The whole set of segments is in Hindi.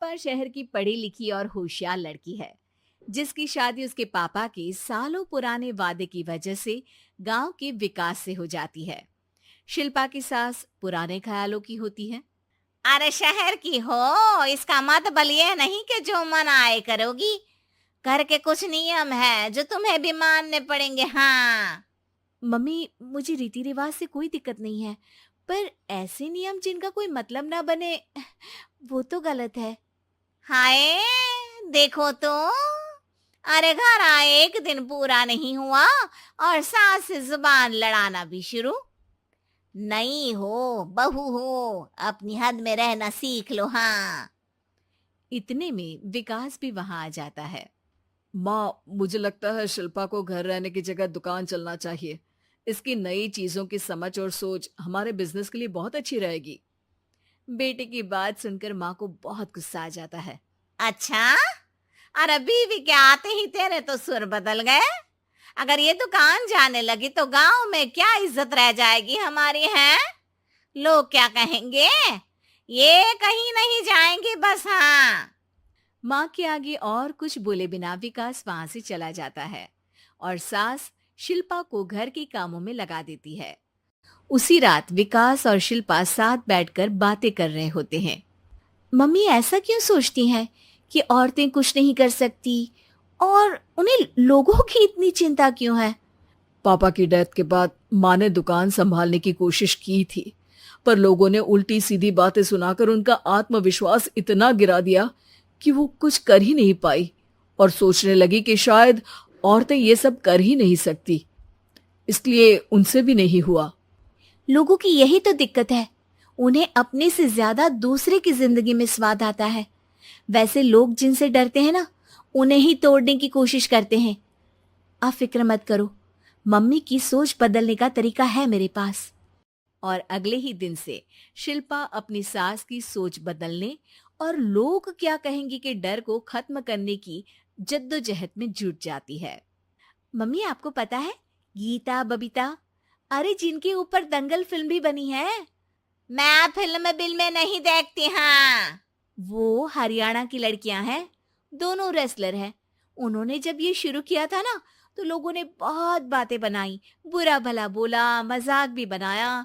पर शहर की पढ़ी लिखी और होशियार लड़की है, जिसकी शादी उसके पापा के सालों पुराने वादे की वजह से गांव के विकास से हो जाती है। शिल्पा की सास पुराने ख्यालों की होती है। अरे शहर की हो, इसका मतलब ये नहीं कि जो मन आए करोगी। घर के कुछ नियम है जो तुम्हें भी मानने पड़ेंगे। हाँ। मम्मी, मुझे रीति रिवाज से कोई दिक्कत नहीं है, पर ऐसे नियम जिनका कोई मतलब ना बने, वो तो गलत है। हाय, देखो तो। अरे घर आए एक दिन पूरा नहीं हुआ और सास से जुबान लड़ाना भी शुरू। नहीं हो, बहू हो, अपनी हद में रहना सीख लो। हाँ। इतने में विकास भी वहां आ जाता है। माँ, मुझे लगता है शिल्पा को घर रहने की जगह दुकान चलना चाहिए। इसकी नई चीजों की समझ और सोच हमारे बिजनेस के लिए बहुत अच्छी रहेगी। बेटे की बात सुनकर माँ को बहुत गुस्सा आ जाता है। अच्छा, अरे बीवी के आते ही तेरे तो सुर बदल गए। अगर ये दुकान जाने लगी तो गांव में क्या इज्जत रह जाएगी हमारी है? लोग क्या कहेंगे? ये कहीं नहीं जाएंगे बस। हाँ। माँ के आगे और कुछ बोले बिना विकास वहां से चला जाता है और सास शिल्पा को घर के कामों में लगा देती है। उसी रात विकास और शिल्पा साथ बैठकर बातें कर रहे होते हैं। मम्मी ऐसा क्यों सोचती हैं कि औरतें कुछ नहीं कर सकती, और उन्हें लोगों की इतनी चिंता क्यों है? पापा की डेथ के बाद माँ ने दुकान संभालने की कोशिश की थी, पर लोगों ने उल्टी सीधी बातें सुनाकर उनका आत्मविश्वास इतना गिरा दिया कि वो कुछ कर ही नहीं पाई और सोचने लगी कि शायद औरतें ये सब कर ही नहीं सकती, इसलिए उनसे भी नहीं हुआ। लोगों की यही तो दिक्कत है, उन्हें अपने से ज्यादा दूसरे की जिंदगी में स्वाद आता है। वैसे लोग जिनसे डरते हैं ना, उन्हें ही तोड़ने की कोशिश करते हैं। आप फिक्र मत करो, मम्मी की सोच बदलने का तरीका है मेरे पास। और अगले ही दिन से शिल्पा अपनी सास की सोच बदलने और लोग क्या कहेंगे के डर को खत्म करने की जद्दोजहद में जुट जाती है। मम्मी, आपको पता है, गीता बबीता, अरे जिनके ऊपर दंगल फिल्म भी बनी है, मैं फिल्म बिल में नहीं देखती। हाँ। वो हरियाणा की लड़कियां हैं, दोनों रेसलर हैं। उन्होंने जब ये शुरू किया था ना, तो लोगों ने बहुत बातें बनाई, बुरा भला बोला, मजाक भी बनाया,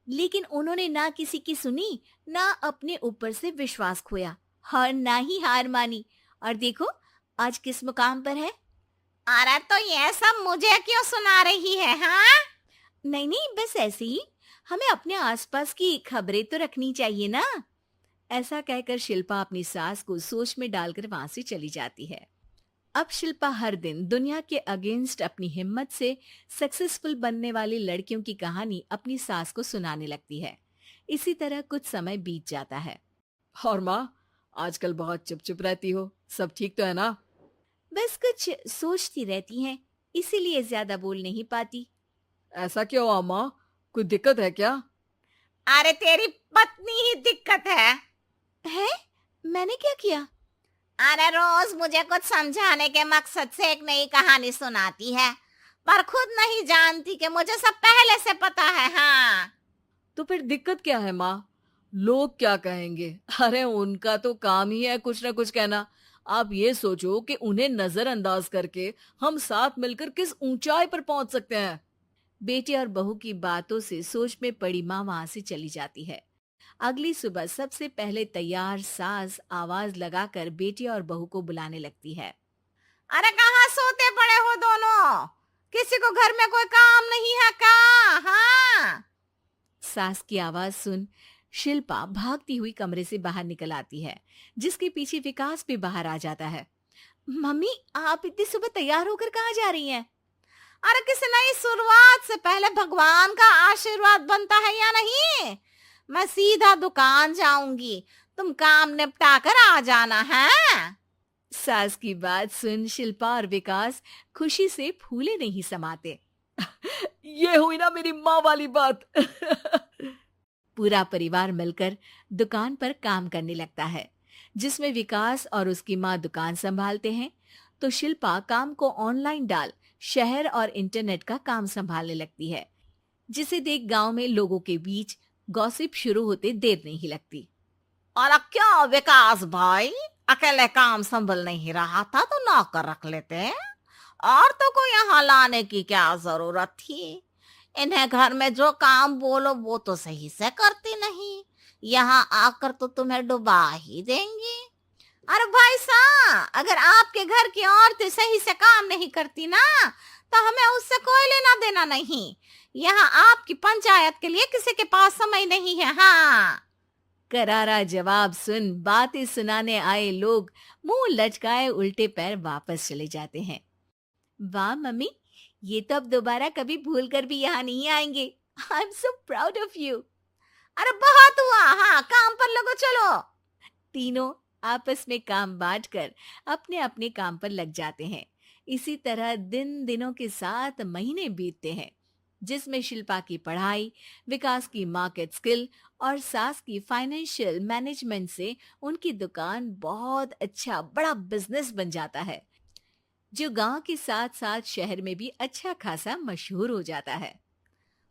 लेकिन उन्होंने ना किसी की सुनी, ना अपने ऊपर से विश्वास खोया और ना ही हार मानी। और देखो आज किस मुकाम पर है। अरे तो ये सब मुझे क्यों सुना रही है? हाँ। नहीं नहीं, बस ऐसे ही, हमें अपने आसपास की खबरें तो रखनी चाहिए ना। ऐसा कहकर शिल्पा अपनी सास को सोच में डालकर वहां से चली जाती है। अब शिल्पा हर दिन दुनिया के अगेंस्ट अपनी हिम्मत से सक्सेसफुल बनने वाली लड़कियों की कहानी अपनी सास को सुनाने लगती है। इसी तरह कुछ समय बीत जाता है। और माँ, आजकल बहुत चुप चुप रहती हो, सब ठीक तो है ना? बस कुछ सोचती रहती हैं, इसीलिए ज्यादा बोल नहीं पाती। ऐसा क्यों हुआ माँ, कोई दिक्कत है क्या? अरे तेरी पत्नी ही दिक्कत है? मैंने क्या किया? अरे रोज मुझे कुछ समझाने के मकसद से एक नई कहानी सुनाती है, पर खुद नहीं जानती कि मुझे सब पहले से पता है। हाँ। तो फिर दिक्कत क्या है माँ? लोग क्या कहेंगे? अरे उनका तो काम ही है कुछ ना कुछ कहना। आप ये सोचो कि उन्हें नजरअंदाज करके हम साथ मिलकर किस ऊंचाई पर पहुंच सकते हैं। बेटी और बहू की बातों से सोच में पड़ी माँ वहां से चली जाती है। अगली सुबह सबसे पहले तैयार सास आवाज लगाकर बेटी और बहू को बुलाने लगती है। अरे कहाँ सोते पड़े हो दोनों? किसी को घर में कोई काम नहीं है क्या? हाँ। सास की आवाज सुन शिल्पा भागती हुई कमरे से बाहर निकल आती है, जिसके पीछे विकास भी बाहर आ जाता है। मम्मी, आप इतनी सुबह तैयार होकर कहाँ जा रही हैं? अरे किसी नई शुरुआत से पहले भगवान का आशीर्वाद बनता है या नहीं? मैं सीधा दुकान जाऊंगी, तुम काम निपटा कर आ जाना है। सास की बात सुन शिल्पा और विकास खुशी से फूले नहीं समाते। ये हुई ना मेरी माँ वाली बात। पूरा परिवार मिलकर दुकान पर काम करने लगता है, जिसमें विकास और उसकी माँ दुकान संभालते हैं, तो शिल्पा काम को ऑनलाइन डाल शहर और इंटरनेट का काम संभालने लगती है, जिसे देख गांव में लोगों के बीच गॉसिप शुरू होते देर नहीं लगती। और क्या विकास भाई, अकेले काम संभल नहीं रहा था तो नौकर रख लेते। और तो को यहाँ लाने की क्या जरूरत थी। इन्हें घर में जो काम बोलो वो तो सही से करती नहीं, यहाँ आकर तो तुम्हें डुबा ही देंगी। अरे भाई साहब, अगर आपके घर की औरतें सही से काम नहीं करती ना, तो हमें उससे कोई लेना देना नहीं। यहाँ आपकी पंचायत के लिए किसी के पास समय नहीं है। हाँ। करारा जवाब सुन बातें सुनाने आए लोग मुंह लचकाए उल्टे पैर वापस चले जाते हैं। वाह मम्मी, ये तो अब दोबारा कभी भूल कर भी यहाँ नहीं आएंगे। I am so proud of you. अरे बहुत हुआ, हाँ काम पर लगो चलो। तीनों आपस में काम बांटकर अपने अपने काम पर लग जाते हैं। इसी तरह दिनों के साथ महीने बीतते हैं, जिसमें शिल्पा की पढ़ाई, विकास की मार्केट स्किल और सास की फाइनेंशियल मैनेजमेंट से उनकी दुकान बहुत अच्छा बड़ा बिजनेस बन जाता है, जो गांव के साथ साथ शहर में भी अच्छा खासा मशहूर हो जाता है।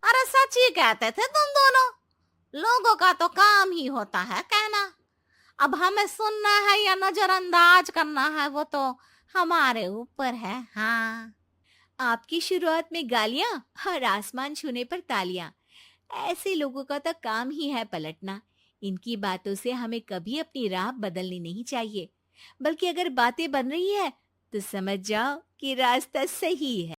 अरे सच ही कहते थे तुम दोनों, लोगों का तो काम ही होता है कहना। अब हमें सुनना है या नजरअंदाज करना है वो तो हमारे ऊपर है। हाँ। आपकी शुरुआत में गालियां और आसमान छूने पर तालियां, ऐसे लोगों का तो काम ही है पलटना। इनकी बातों से हमें कभी अपनी राह बदलनी नहीं चाहिए, बल्कि अगर बातें बन रही है तो समझ जाओ कि रास्ता सही है।